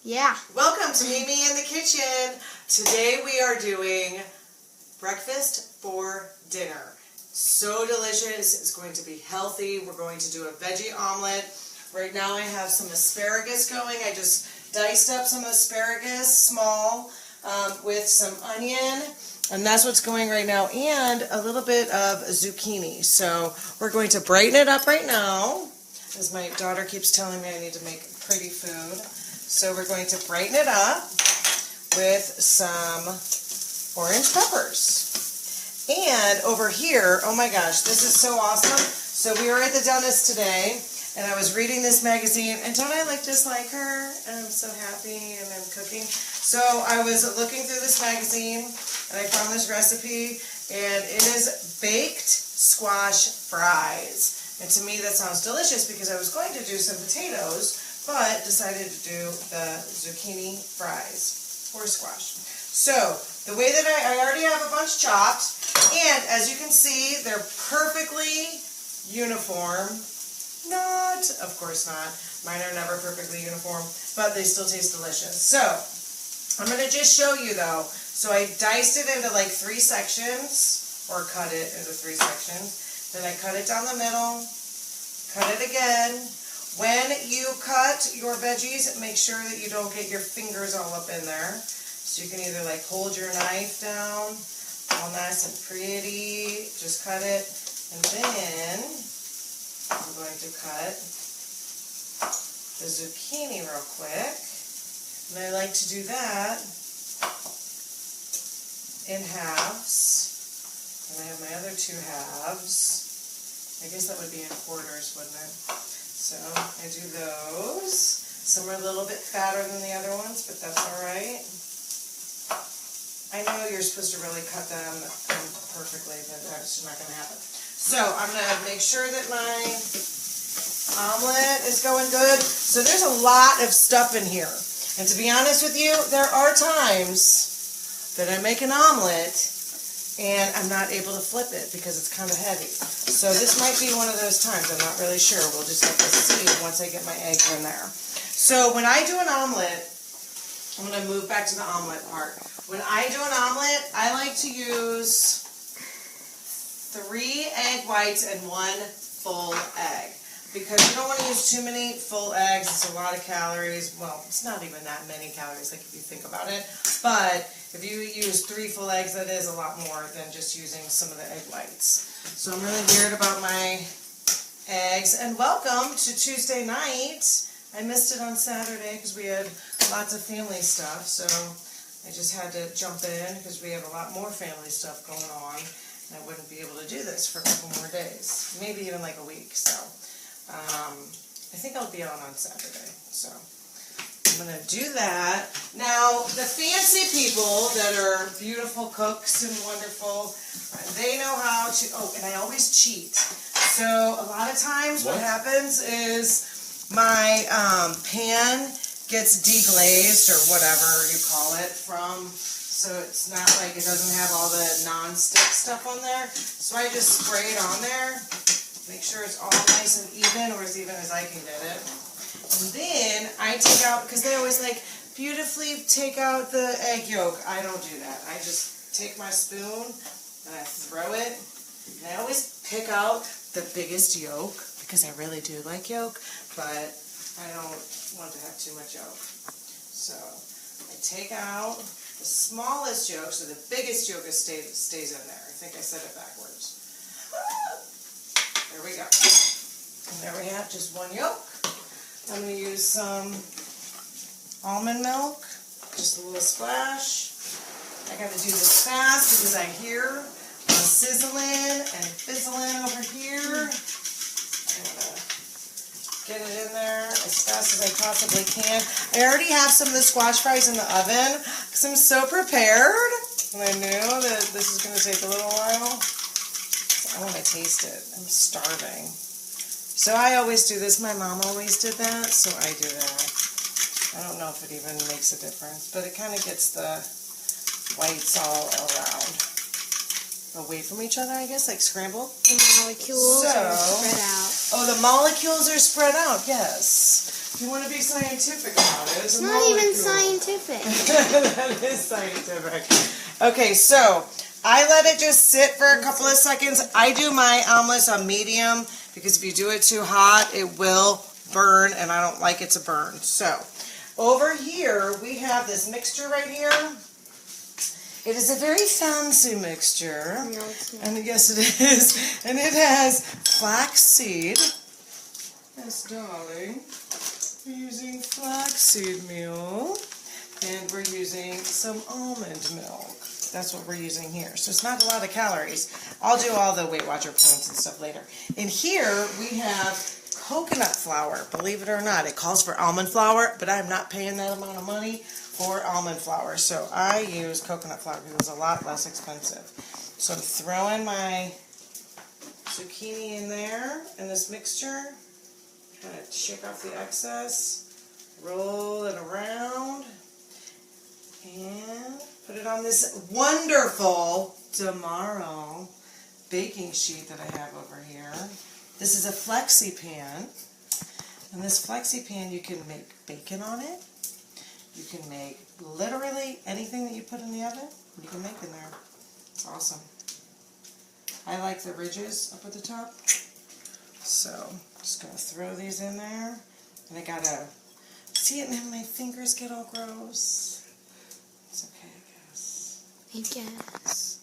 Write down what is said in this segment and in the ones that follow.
Yeah. Welcome to Mimi in the Kitchen. Today we are doing breakfast for dinner. So delicious. It's going to be healthy. We're going to do a veggie omelet. Right now I have some asparagus going. I just diced up some asparagus, small, with some onion. And that's what's going right now. And a little bit of zucchini. So we're going to brighten it up right now. As my daughter keeps telling me I need to make pretty food. So we're going to brighten it up with some orange peppers. And over here, oh my gosh, this is so awesome. So we were at the dentist today, and I was reading this magazine, and don't I look just like her? And I'm so happy, and I'm cooking. So I was looking through this magazine, and I found this recipe, and it is baked squash fries. And to me that sounds delicious because I was going to do some potatoes, but decided to do the zucchini fries or squash. So the way that I already have a bunch chopped, and as you can see, they're perfectly uniform. Not, of course not. Mine are never perfectly uniform, but they still taste delicious. So I'm going to just show you though. So I diced it into like 3 sections, or cut it into 3 sections. Then I cut it down the middle, cut it again. When you cut your veggies, make sure that you don't get your fingers all up in there. So you can either like hold your knife down, all nice and pretty, just cut it. And then I'm going to cut the zucchini real quick. And I like to do that in halves. And I have my other 2 halves. I guess that would be in quarters, wouldn't it? So I do those. Some are a little bit fatter than the other ones, but that's all right. I know you're supposed to really cut them perfectly, but that's not going to happen. So I'm going to make sure that my omelet is going good. So there's a lot of stuff in here. And to be honest with you, there are times that I make an omelet and I'm not able to flip it because it's kind of heavy. So this might be one of those times. I'm not really sure. We'll just have to see once I get my eggs in there. So when I do an omelet, I'm going to move back to the omelet part. When I do an omelet, I like to use 3 egg whites and 1 full egg. Because you don't want to use too many full eggs. It's a lot of calories. Well, it's not even that many calories, like if you think about it. But if you use 3 full eggs, that is a lot more than just using some of the egg whites. So I'm really weird about my eggs. And welcome to Tuesday night. I missed it on Saturday because we had lots of family stuff. So I just had to jump in because we have a lot more family stuff going on. And I wouldn't be able to do this for a couple more days. Maybe even like a week. So I think I'll be on Saturday. So I'm going to do that. Now, the fancy people that are beautiful cooks and wonderful, they know how to, and I always cheat. So a lot of times what happens is my pan gets deglazed or whatever you call it so it's not like it doesn't have all the non-stick stuff on there. So I just spray it on there. Make sure it's all nice and even, or as even as I can get it. And then I take out, because they always like, beautifully take out the egg yolk. I don't do that. I just take my spoon and I throw it. And I always pick out the biggest yolk, because I really do like yolk, but I don't want to have too much yolk. So I take out the smallest yolk, so the biggest yolk stays in there. I think I said it backwards. There we go. And there we have just 1 yolk. I'm going to use some almond milk, just a little splash. I got to do this fast because I hear sizzling and fizzling over here. I'm going to get it in there as fast as I possibly can. I already have some of the squash fries in the oven because I'm so prepared. And I knew that this is going to take a little while. I want to taste it. I'm starving. So I always do this. My mom always did that, so I do that. I don't know if it even makes a difference, but it kind of gets the whites all around. Away from each other, I guess, like scrambled. The molecules are spread out. Oh, the molecules are spread out, yes. you want to be scientific about it. It's not even scientific. That is scientific. Okay, so I let it just sit for a couple of seconds. I do my omelets on medium because if you do it too hot, it will burn, and I don't like it to burn. So over here, we have this mixture right here. It is a very fancy mixture. No, it's not. And yes, it is. And it has flaxseed. Yes, darling. We're using flaxseed meal. And we're using some almond milk. That's what we're using here. So it's not a lot of calories. I'll do all the Weight Watcher points and stuff later. In here, we have coconut flour. Believe it or not, it calls for almond flour, but I'm not paying that amount of money for almond flour. So I use coconut flour because it's a lot less expensive. So I'm throwing my zucchini in there in this mixture. Kind of shake off the excess. Roll it around. And put it on this wonderful Tomorrow baking sheet that I have over here. This is a flexi pan. And this flexi pan, you can make bacon on it. You can make literally anything that you put in the oven, you can make in there. It's awesome. I like the ridges up at the top. So, just going to throw these in there. And I got to see it and my fingers get all gross. It's okay, I guess. I guess.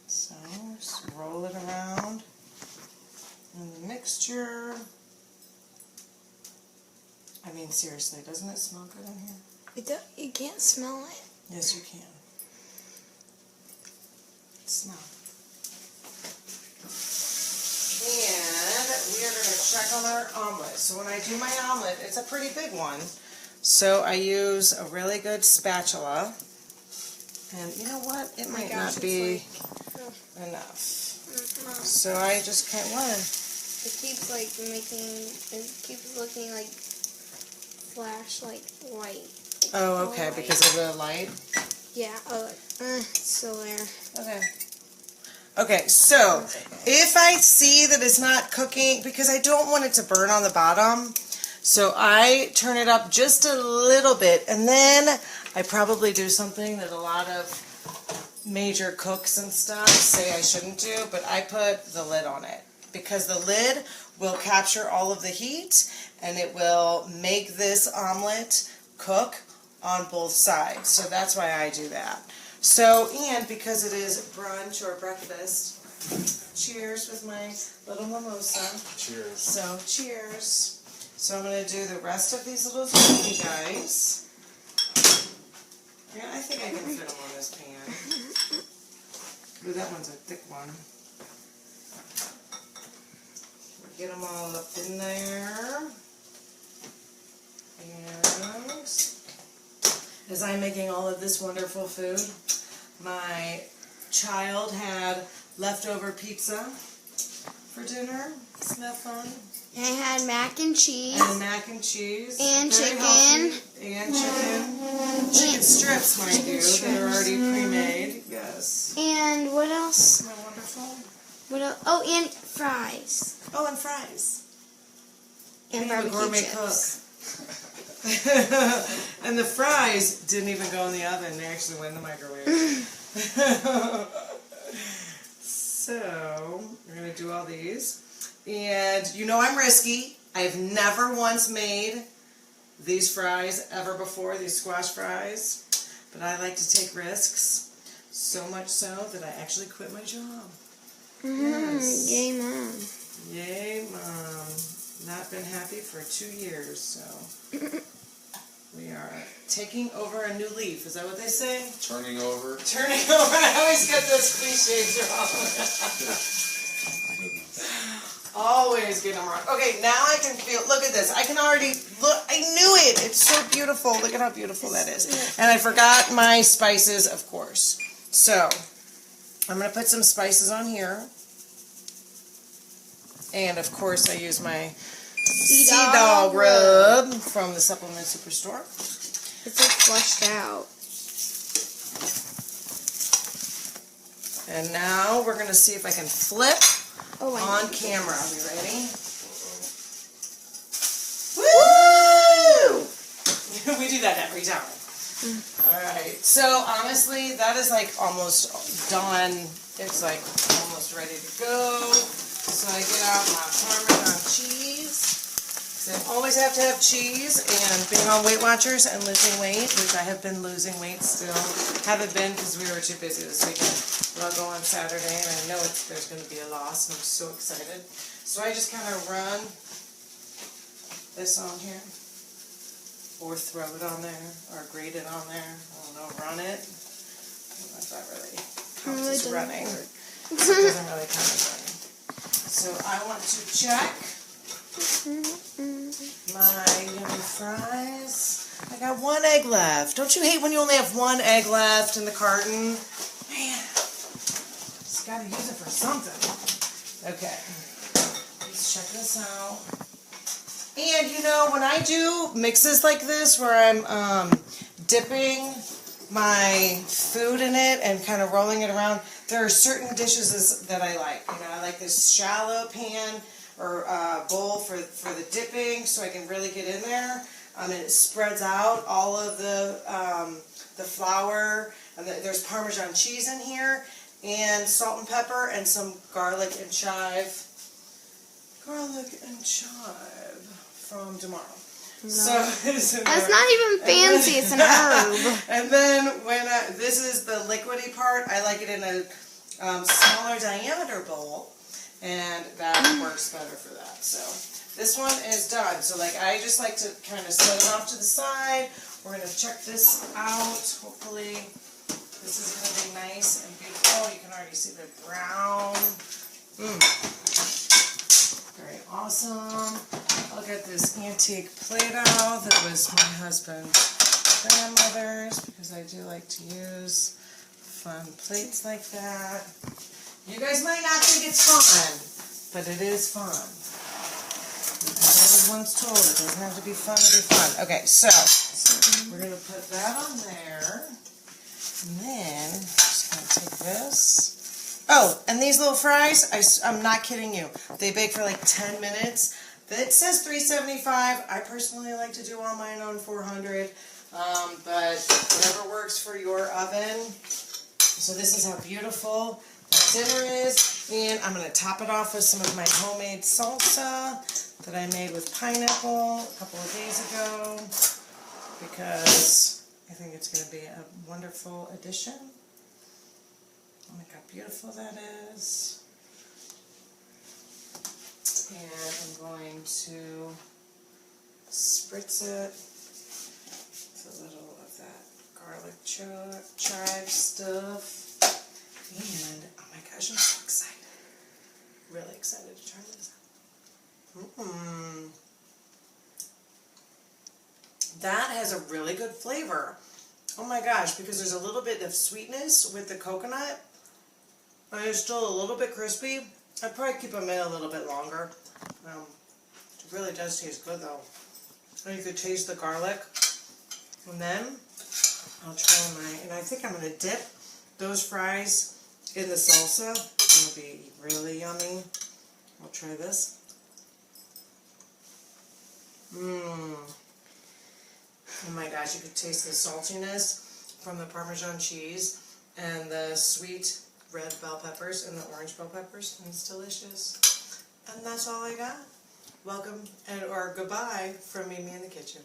So, just roll it around in the mixture. I mean, seriously, doesn't it smell good in here? You can't smell it. Yes, you can. Smell. And we are going to check on our omelet. So when I do my omelet, it's a pretty big one. So I use a really good spatula. And you know what? It might not be enough. So I just can't win. It keeps it keeps looking like flash like white. Oh, okay, because of the light? Yeah, it's still there. Okay. Okay, so if I see that it's not cooking, because I don't want it to burn on the bottom, so I turn it up just a little bit, and then I probably do something that a lot of major cooks and stuff say I shouldn't do, but I put the lid on it, because the lid will capture all of the heat, and it will make this omelet cook on both sides. So that's why I do that. So, and because it is brunch or breakfast, cheers with my little mimosa. Cheers. So, cheers. So I'm going to do the rest of these little zucchini guys. Yeah, I think I can fit them on this pan. Ooh, that one's a thick one. Get them all up in there. And as I'm making all of this wonderful food, my child had leftover pizza for dinner. Isn't that fun? And I had mac and cheese. And mac and cheese. And Very chicken. healthy. And chicken. Chicken strips, mind you, that are already pre-made. Yes. And what else? Isn't that wonderful? What else? Oh, and fries. Oh, and fries. And Being a barbecue gourmet chips. And the fries didn't even go in the oven. They actually went in the microwave. So, we're going to do all these. And you know I'm risky. I've never once made these fries ever before, these squash fries. But I like to take risks. So much so that I actually quit my job. Yes. Yay, Mom. Yay, Mom. Not been happy for 2 years, so we are taking over a new leaf. Is that what they say? Turning over. Turning over. I always get those cliches wrong. Always get them wrong. Okay, now I can feel, look at this. I can already, look, I knew it. It's so beautiful. Look at how beautiful that is. And I forgot my spices, of course. So, I'm going to put some spices on here. And, of course, I use my Sea Dog rub from the Supplement Superstore. It's like flushed out. And now we're going to see if I can flip Oh, on camera. Are we ready? that every time. Alright, so honestly, that is like almost done. It's like almost ready to go. So I get out my Parmesan cheese. So I always have to have cheese, and being on Weight Watchers and losing weight, which I have been losing weight still. Haven't been because we were too busy this weekend. But I'll go on Saturday, and I know there's going to be a loss, and I'm so excited. So I just kind of run this on here. Or throw it on there, or grate it on there. I don't know, run it. I don't know if that really counts as running. It doesn't really count as running. So I want to check my yummy fries. I got 1 egg left. Don't you hate when you only have 1 egg left in the carton? Man, just gotta use it for something. Okay, let's check this out. And you know, when I do mixes like this where I'm dipping my food in it and kind of rolling it around, there are certain dishes that I like. You know, I like this shallow pan or bowl for the dipping so I can really get in there. And it spreads out all of the flour. And there's Parmesan cheese in here and salt and pepper and some garlic and chive. Garlic and chive from tomorrow. No. So it's not even fancy, it's an herb. And then when this is the liquidy part, I like it in a smaller diameter bowl, and that works better for that. So this one is done. So like I just like to kind of set it off to the side. We're going to check this out. Hopefully this is going to be nice and beautiful. You can already see the brown. Very awesome. I'll get this antique Play-Doh that was my husband's grandmother's because I do like to use fun plates like that. You guys might not think it's fun, but it is fun. I was once told it doesn't have to be fun to be fun. Okay, so we're going to put that on there. And then I'm just going to take this. Oh, and these little fries, I'm not kidding you. They bake for like 10 minutes. It says 375. I personally like to do all mine on 400, but whatever works for your oven. So this is how beautiful that dinner is. And I'm going to top it off with some of my homemade salsa that I made with pineapple a couple of days ago because I think it's going to be a wonderful addition. Look how beautiful that is. And I'm going to spritz it with a little of that garlic chive stuff. And oh my gosh, I'm so excited. Really excited to try this out. That has a really good flavor. Oh my gosh, because there's a little bit of sweetness with the coconut. And it's still a little bit crispy. I'd probably keep them in a little bit longer. It really does taste good though. And you could taste the garlic. And then I'll try and I think I'm going to dip those fries in the salsa. It'll be really yummy. I'll try this. Oh my gosh, you could taste the saltiness from the Parmesan cheese and the sweet red bell peppers and the orange bell peppers, and it's delicious. And that's all I got. Welcome or goodbye from Mimi in the kitchen.